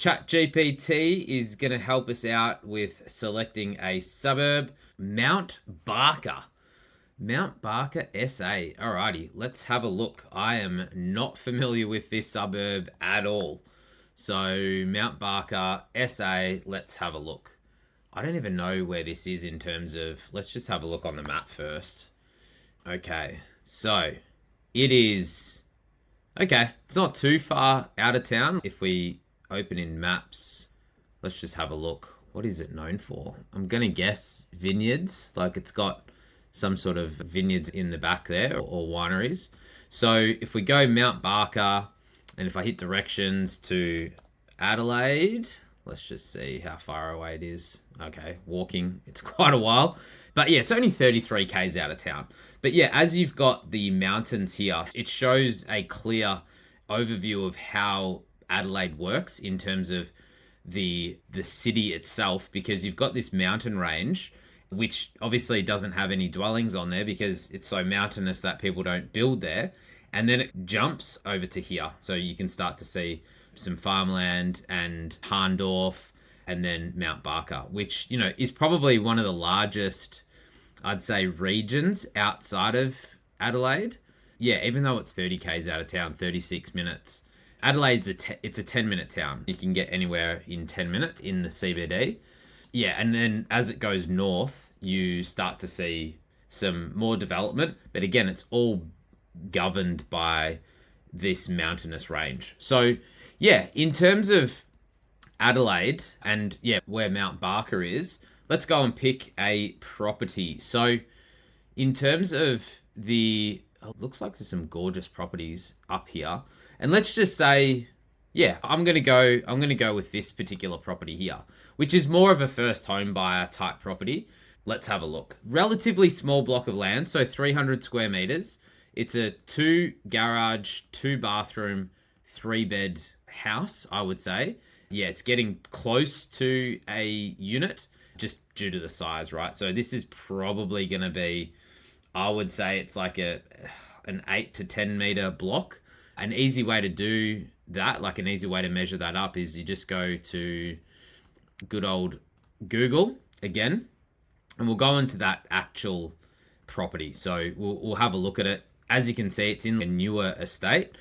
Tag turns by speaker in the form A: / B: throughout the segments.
A: ChatGPT is going to help us out with selecting a suburb. Mount Barker. Mount Barker, SA. Alrighty, let's have a look. I am not familiar with this suburb at all. So, Mount Barker, SA, let's have a look. I don't even know where this is in terms of... Let's just have a look on the map first. Okay, so it is... Okay, it's not too far out of town. If we open in maps, let's just have a look. What is it known for? I'm going to guess vineyards. Like it's got some sort of vineyards in the back there or wineries. So if we go Mount Barker and if I hit directions to Adelaide, let's just see how far away it is. Okay, walking, it's quite a while. But yeah, it's only 33 Ks out of town. But yeah, as you've got the mountains here, it shows a clear overview of how Adelaide works in terms of the city itself, because you've got this mountain range, which obviously doesn't have any dwellings on there because it's so mountainous that people don't build there. And then it jumps over to here. So you can start to see some farmland and Harndorf and then Mount Barker, which, you know, is probably one of the largest, I'd say, regions outside of Adelaide. Yeah, even though it's 30 Ks out of town, 36 minutes. Adelaide's it's a 10-minute town. You can get anywhere in 10 minutes in the CBD. Yeah, and then as it goes north, you start to see some more development. But again, it's all governed by this mountainous range. So, yeah, in terms of Adelaide and, yeah, where Mount Barker is, let's go and pick a property. So, in terms of the... Oh, looks like there's some gorgeous properties up here. And let's just say, yeah, I'm going to go with this particular property here, which is more of a first home buyer type property. Let's have a look. Relatively small block of land, so 300 square meters. It's a 2 garage, 2 bathroom, 3 bed house, I would say. Yeah, it's getting close to a unit just due to the size, right? So this is probably going to be, I would say it's like an 8 to 10 meter block. An easy way to do that, like an easy way to measure that up, is you just go to good old Google again, and we'll go into that actual property. So we'll have a look at it. As you can see, it's in a newer estate.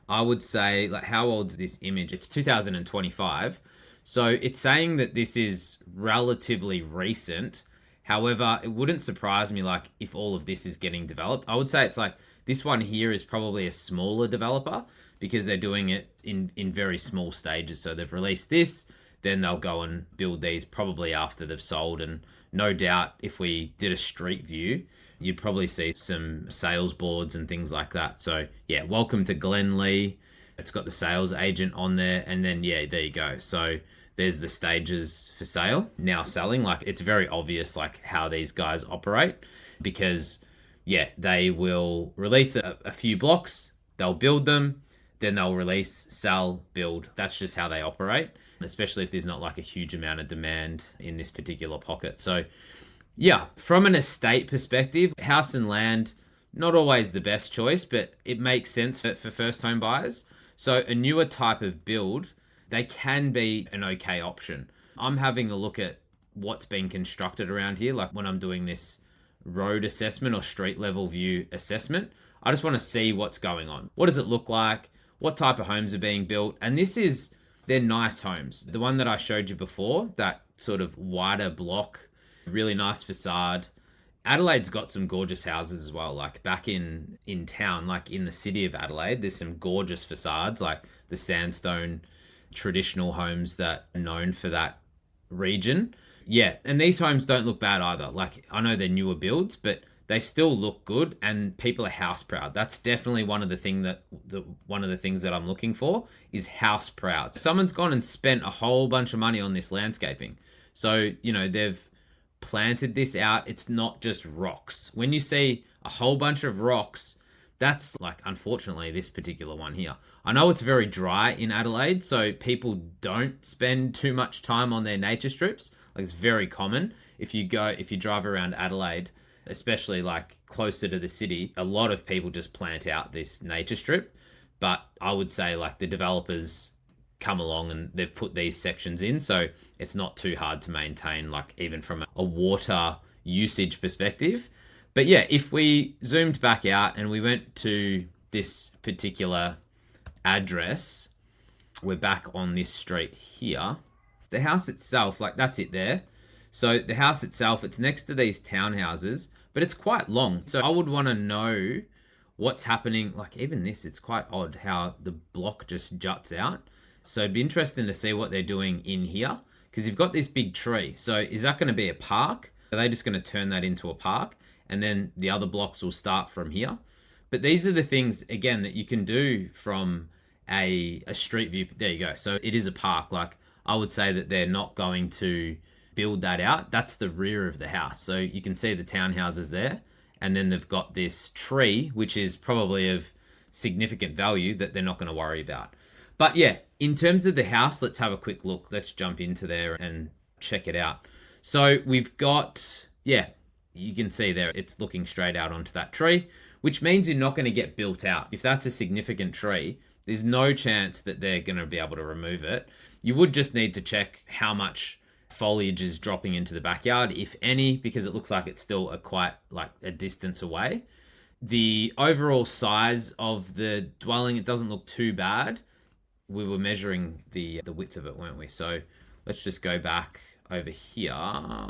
A: I would say, like, how old is this image? It's 2025. So it's saying that this is relatively recent. However, it wouldn't surprise me, like, if all of this is getting developed. I would say it's like this one here is probably a smaller developer because they're doing it in very small stages. So they've released this, then they'll go and build these probably after they've sold. And no doubt if we did a street view, you'd probably see some sales boards and things like that. So yeah, welcome to Glen Lee. It's got the sales agent on there. And then, yeah, there you go. So there's the stages for sale now selling. Like, it's very obvious, like, how these guys operate, because yeah, they will release a few blocks, they'll build them, then they'll release, sell, build. That's just how they operate, especially if there's not like a huge amount of demand in this particular pocket. So yeah, from an estate perspective, house and land, not always the best choice, but it makes sense for first home buyers. So a newer type of build, they can be an okay option. I'm having a look at what's being constructed around here. Like when I'm doing this road assessment or street level view assessment, I just want to see what's going on. What does it look like? What type of homes are being built? And they're nice homes. The one that I showed you before, that sort of wider block, really nice facade. Adelaide's got some gorgeous houses as well. Like back in town, like in the city of Adelaide, there's some gorgeous facades, like the sandstone traditional homes that are known for that region. Yeah, and these homes don't look bad either. Like, I know they're newer builds, but they still look good, and people are house proud. That's definitely one of the things that I'm looking for is house proud. Someone's gone and spent a whole bunch of money on this landscaping. So, you know, they've planted this out. It's not just rocks. When you see a whole bunch of rocks, that's like, unfortunately, this particular one here. I know it's very dry in Adelaide, so people don't spend too much time on their nature strips. Like, it's very common. If you drive around Adelaide, especially like closer to the city, a lot of people just plant out this nature strip. But I would say, like, the developers come along and they've put these sections in, so it's not too hard to maintain, like even from a water usage perspective. But yeah, if we zoomed back out and we went to this particular address, we're back on this street here. The house itself, like that's it there. So the house itself, it's next to these townhouses, but it's quite long. So I would want to know what's happening. Like even this, it's quite odd how the block just juts out. So it'd be interesting to see what they're doing in here, because you've got this big tree. So is that going to be a park? Are they just going to turn that into a park? And then the other blocks will start from here. But these are the things, again, that you can do from a street view. There you go. So it is a park. Like I would say that they're not going to build that out. That's the rear of the house. So you can see the townhouses there. And then they've got this tree, which is probably of significant value that they're not going to worry about. But yeah, in terms of the house, let's have a quick look. Let's jump into there and check it out. So we've got, yeah, you can see there, it's looking straight out onto that tree, which means you're not going to get built out. If that's a significant tree, there's no chance that they're going to be able to remove it. You would just need to check how much foliage is dropping into the backyard, if any, because it looks like it's still quite like a distance away. The overall size of the dwelling, it doesn't look too bad. We were measuring the width of it, weren't we? So let's just go back over here.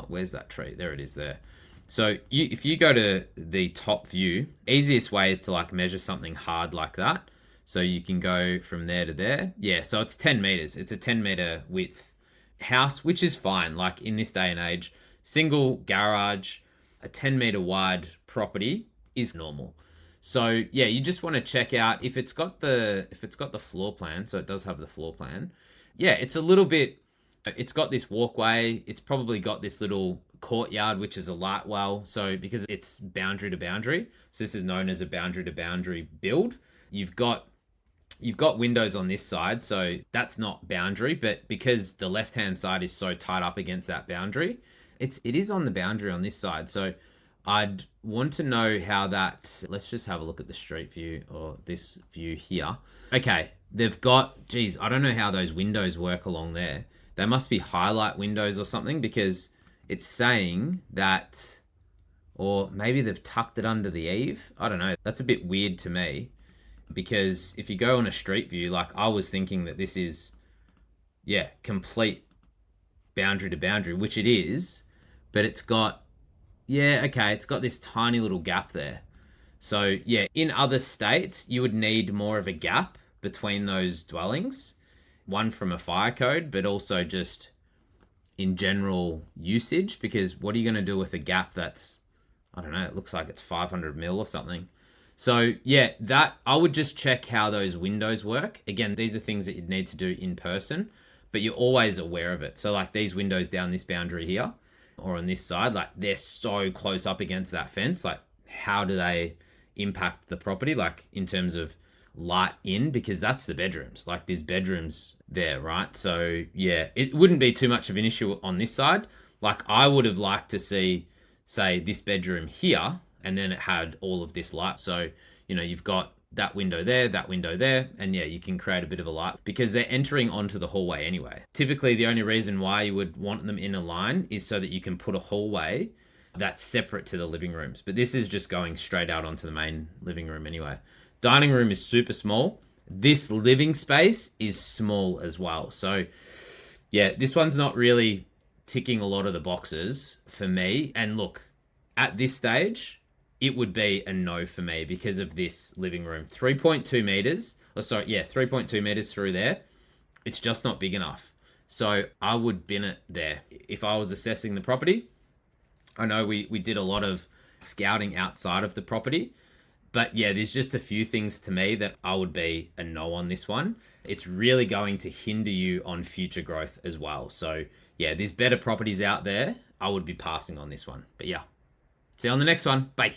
A: Where's that tree? There it is there. So if you go to the top view, easiest way is to like measure something hard like that. So you can go from there to there. Yeah, so it's 10 meters. It's a 10-meter width house, which is fine. Like in this day and age, single garage, a 10-meter wide property is normal. So yeah, you just want to check out if it's got the floor plan. So it does have the floor plan. Yeah, it's a little bit. It's got this walkway. It's probably got this little courtyard, which is a light well. So because it's boundary to boundary, so this is known as a boundary to boundary build. You've got windows on this side, so that's not boundary. But because the left-hand side is so tight up against that boundary, it is on the boundary on this side. So I'd want to know how that. Let's just have a look at the street view or this view here. Okay, they've got. Geez, I don't know how those windows work along there. They must be highlight windows or something, because it's saying that, or maybe they've tucked it under the eave. I don't know. That's a bit weird to me, because if you go on a street view, like I was thinking that this is, yeah, complete boundary to boundary, which it is, but it's got, yeah, okay, it's got this tiny little gap there. So yeah, in other states, you would need more of a gap between those dwellings. One from a fire code, but also just in general usage, because what are you going to do with a gap that's, I don't know, it looks like it's 500 mil or something. So yeah, that I would just check how those windows work. Again, these are things that you'd need to do in person, but you're always aware of it. So like these windows down this boundary here or on this side, like they're so close up against that fence. Like how do they impact the property? Like in terms of light in, because that's the bedrooms. Like there's bedrooms there, right? So yeah, it wouldn't be too much of an issue on this side. Like I would have liked to see, say, this bedroom here, and then it had all of this light. So, you know, you've got that window there, and yeah, you can create a bit of a light because they're entering onto the hallway anyway. Typically, the only reason why you would want them in a line is so that you can put a hallway that's separate to the living rooms. But this is just going straight out onto the main living room anyway. Dining room is super small. This living space is small as well. So yeah, this one's not really ticking a lot of the boxes for me. And look, at this stage, it would be a no for me because of this living room. 3.2 meters, 3.2 meters through there. It's just not big enough. So I would bin it there. If I was assessing the property, I know we did a lot of scouting outside of the property. But yeah, there's just a few things to me that I would be a no on this one. It's really going to hinder you on future growth as well. So yeah, there's better properties out there. I would be passing on this one. But yeah, see you on the next one. Bye.